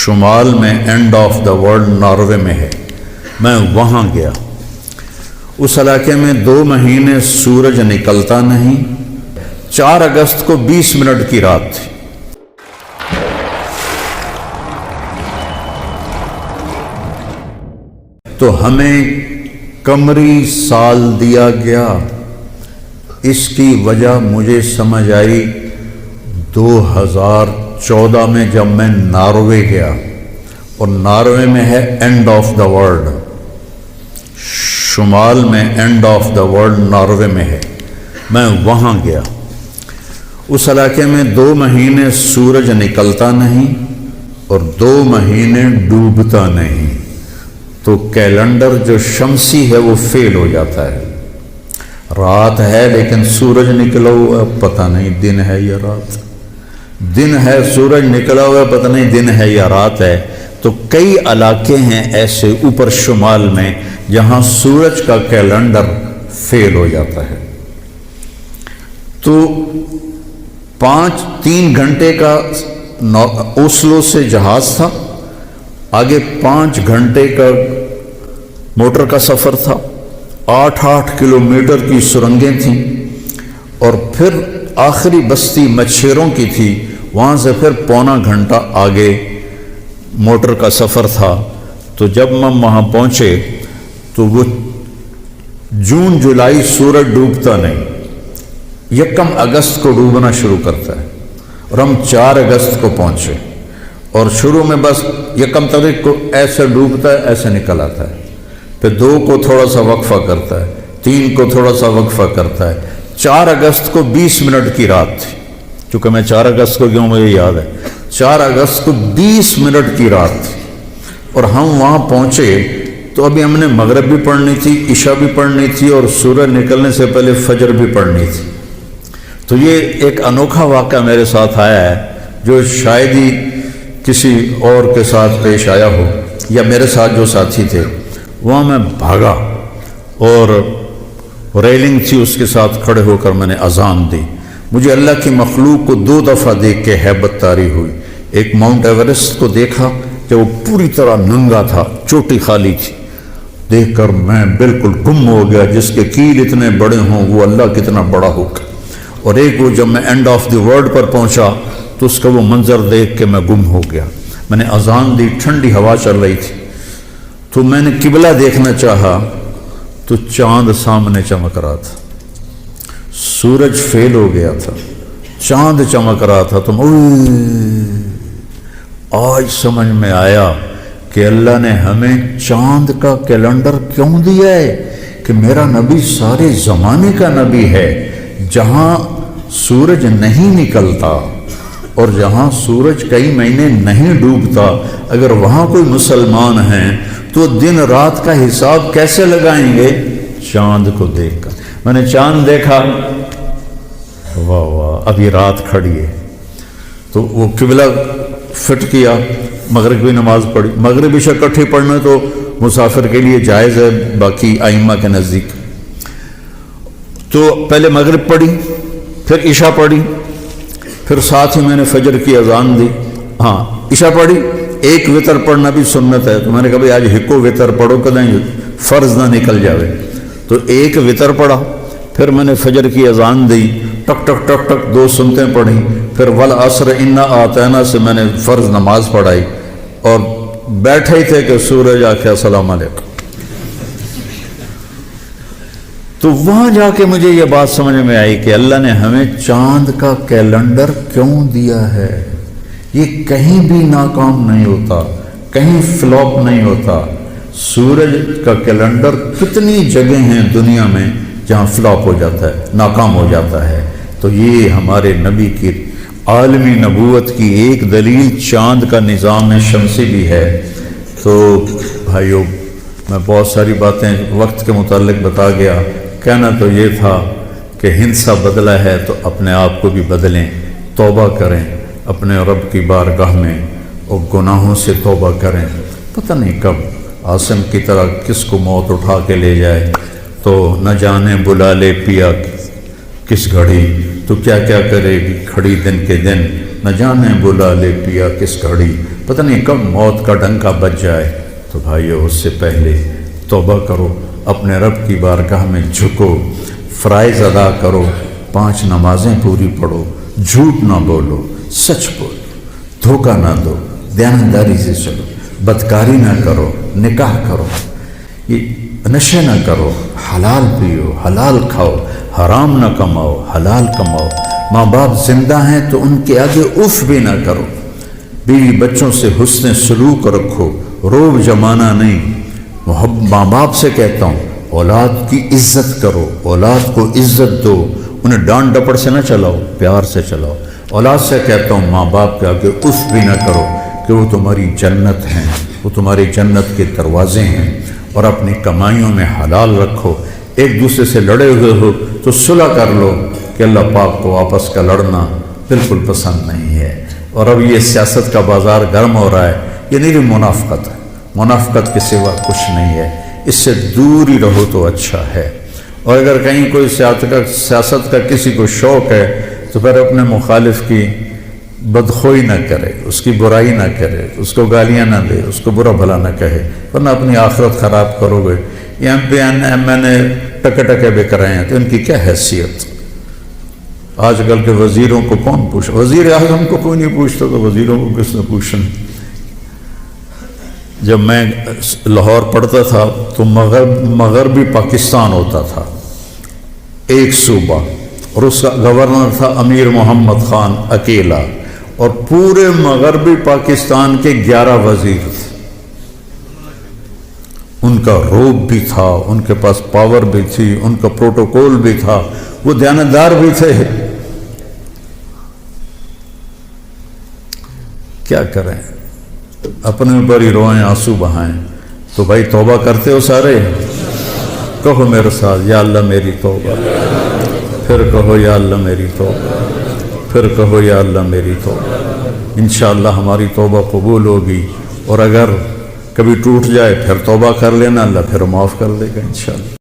شمال میں and of the world Norway میں ہے. میں وہاں گیا. اس علاقے میں 2 مہینے سورج نکلتا نہیں. 4 اگست کو 20 منٹ کی رات تھی. تو ہمیں قمری سال دیا گیا. اس کی وجہ مجھے سمجھ آئی 2014 میں جب میں ناروے گیا، اور ناروے میں ہے اینڈ آف دا ورلڈ. شمال میں and of the world Norway میں ہے. میں وہاں گیا. اس علاقے میں 2 مہینے سورج نکلتا نہیں اور 2 مہینے ڈوبتا نہیں. تو کیلنڈر جو شمسی ہے وہ فیل ہو جاتا ہے. رات ہے لیکن سورج نکلا ہوا پتہ نہیں دن ہے یا رات. دن ہے سورج نکلا ہوا پتہ نہیں دن ہے یا رات ہے. تو کئی علاقے ہیں ایسے اوپر شمال میں جہاں سورج کا کیلنڈر فیل ہو جاتا ہے. تو 3 گھنٹے کا اوسلو سے جہاز تھا. آگے 5 گھنٹے کا موٹر کا سفر تھا. 8 کلومیٹر کی سرنگیں تھیں. اور پھر آخری بستی مچھیروں کی تھی. وہاں سے پھر 1.25 گھنٹہ آگے موٹر کا سفر تھا. تو جب ہم وہاں پہنچے تو وہ جون جولائی سورج ڈوبتا نہیں. 1 اگست کو ڈوبنا شروع کرتا ہے. اور ہم 4 اگست کو پہنچے. اور شروع میں بس 1 تاریخ کو ایسے ڈوبتا ہے ایسے نکل آتا ہے. پھر 2 کو تھوڑا سا وقفہ کرتا ہے. 3 کو تھوڑا سا وقفہ کرتا ہے. 4 اگست کو 20 منٹ کی رات تھی. چونکہ میں 4 اگست کو گیا ہوں مجھے یاد ہے. 4 اگست کو 20 منٹ کی رات تھی. اور ہم وہاں پہنچے تو ابھی ہم نے مغرب بھی پڑھنی تھی، عشاء بھی پڑھنی تھی، اور سورج نکلنے سے پہلے فجر بھی پڑھنی تھی. تو یہ ایک انوکھا واقعہ میرے ساتھ آیا ہے جو شاید ہی کسی اور کے ساتھ پیش آیا ہو، یا میرے ساتھ جو ساتھی تھے. وہاں میں بھاگا اور ریلنگ تھی اس کے ساتھ کھڑے ہو کر میں نے اذان دی. مجھے اللہ کی مخلوق کو 2 دفعہ دیکھ کے ہیبت طاری ہوئی. ایک ماؤنٹ ایورسٹ کو دیکھا جب وہ پوری طرح ننگا تھا، چوٹی خالی تھی. دیکھ کر میں بالکل گم ہو گیا. جس کے کیل اتنے بڑے ہوں وہ اللہ کتنا بڑا ہوگا. اور ایک وہ جب میں اینڈ آف دی ورلڈ پر پہنچا تو اس کا وہ منظر دیکھ کے میں گم ہو گیا. میں نے اذان دی. ٹھنڈی ہوا چل رہی تھی. تو میں نے قبلہ دیکھنا چاہا تو چاند سامنے چمک رہا تھا. سورج فیل ہو گیا تھا، چاند چمک رہا تھا. تو آج سمجھ میں آیا کہ اللہ نے ہمیں چاند کا کیلنڈر کیوں دیا ہے. کہ میرا نبی سارے زمانے کا نبی ہے. جہاں سورج نہیں نکلتا اور جہاں سورج کئی مہینے نہیں ڈوبتا، اگر وہاں کوئی مسلمان ہیں تو دن رات کا حساب کیسے لگائیں گے؟ چاند کو دیکھ کر. میں نے چاند دیکھا، واہ واہ اب یہ رات کھڑی ہے. تو وہ قبلہ فٹ کیا، مغرب کی نماز پڑھی. مغرب عشاء اکٹھی پڑھنا تو مسافر کے لیے جائز ہے باقی ائمہ کے نزدیک. تو پہلے مغرب پڑھی، پھر عشاء پڑھی، پھر ساتھ ہی میں نے فجر کی اذان دی. ہاں عشاء پڑھی. ایک وطر پڑھنا بھی سنت ہے. تو میں نے کہا بھائی آج ہکو وطر پڑھو کدیں فرض نہ نکل جاوے. تو ایک وطر پڑھا. پھر میں نے فجر کی اذان دی. ٹک ٹک ٹک ٹک 2 سنتیں پڑھی. پھر والعصر انا اعطینا سے میں نے فرض نماز پڑھائی. اور بیٹھے ہی تھے کہ سورج آکھے السلام علیکم. تو وہاں جا کے مجھے یہ بات سمجھ میں آئی کہ اللہ نے ہمیں چاند کا کیلنڈر کیوں دیا ہے. یہ کہیں بھی ناکام نہیں ہوتا، کہیں فلاپ نہیں ہوتا. سورج کا کیلنڈر کتنی جگہ ہیں دنیا میں جہاں فلاپ ہو جاتا ہے، ناکام ہو جاتا ہے. تو یہ ہمارے نبی کی عالمی نبوت کی ایک دلیل چاند کا نظام شمسی بھی ہے. تو بھائیو میں بہت ساری باتیں وقت کے متعلق بتا گیا. کہنا تو یہ تھا کہ ہندسہ بدلا ہے تو اپنے آپ کو بھی بدلیں، توبہ کریں اپنے رب کی بارگاہ میں اور گناہوں سے توبہ کریں. پتہ نہیں کب عاصم کی طرح کس کو موت اٹھا کے لے جائے. تو نہ جانے بلا لے پیا کس گھڑی، تو کیا کیا کرے گی کھڑی دن کے دن. نہ جانے بلا لے پیا کس گھڑی، پتہ نہیں کب موت کا ڈنکا بج جائے۔ تو بھائیو اس سے پہلے توبہ کرو، اپنے رب کی بارگاہ میں جھکو، فرائض ادا کرو، 5 نمازیں پوری پڑھو، جھوٹ نہ بولو، سچ بولو، دھوکہ نہ دو، دیانتداری سے چلو، بدکاری نہ کرو، نکاح کرو، نشے نہ کرو، حلال پیو، حلال کھاؤ، حرام نہ کماؤ، حلال کماؤ، ماں باپ زندہ ہیں تو ان کے آگے اف بھی نہ کرو، بیوی بچوں سے حسن سلوک رکھو، روب جمانا نہیں، ماں باپ سے کہتا ہوں اولاد کی عزت کرو، اولاد کو عزت دو، انہیں ڈانٹ ڈپٹ سے نہ چلاؤ، پیار سے چلاؤ۔ اولاد سے کہتا ہوں ماں باپ کے آگے اف بھی نہ کرو کہ وہ تمہاری جنت ہیں، وہ تمہاری جنت کے دروازے ہیں، اور اپنی کمائیوں میں حلال رکھو۔ ایک دوسرے سے لڑے ہوئے ہو تو صلح کر لو، کہ اللہ پاک کو آپس کا لڑنا بالکل پسند نہیں ہے۔ اور اب یہ سیاست کا بازار گرم ہو رہا ہے، یہ نہیں منافقت ہے، منافقت کے سوا کچھ نہیں ہے، اس سے دور ہی رہو تو اچھا ہے۔ اور اگر کہیں کوئی سیاست کا کسی کو شوق ہے تو پھر اپنے مخالف کی بدخوئی نہ کرے، اس کی برائی نہ کرے، اس کو گالیاں نہ دے، اس کو برا بھلا نہ کہے، ورنہ اپنی آخرت خراب کرو گے۔ یہ ایم این اے ٹکے ٹکے بک رہے ہیں تو ان کی کیا حیثیت؟ آج کل کے وزیروں کو کون پوچھ، وزیر اعظم کو کوئی نہیں پوچھتا تو وزیروں کو کس نے پوچھنا؟ جب میں لاہور پڑھتا تھا تو مغربی پاکستان ہوتا تھا، ایک صوبہ، اور اس کا گورنر تھا امیر محمد خان اکیلا، اور پورے مغربی پاکستان کے 11 وزیر تھے۔ ان کا روب بھی تھا، ان کے پاس پاور بھی تھی، ان کا پروٹوکول بھی تھا، وہ دیانتدار بھی تھے۔ کیا کریں، اپنے اوپر ہی روئیں، آنسو بہائیں۔ تو بھائی توبہ کرتے ہو سارے؟ کہو میرے ساتھ، یا اللہ میری توبہ، پھر کہو یا اللہ میری توبہ، پھر کہو یا اللہ میری توبہ۔ انشاءاللہ ہماری توبہ قبول ہوگی، اور اگر کبھی ٹوٹ جائے پھر توبہ کر لینا، اللہ پھر معاف کر دے گا انشاءاللہ۔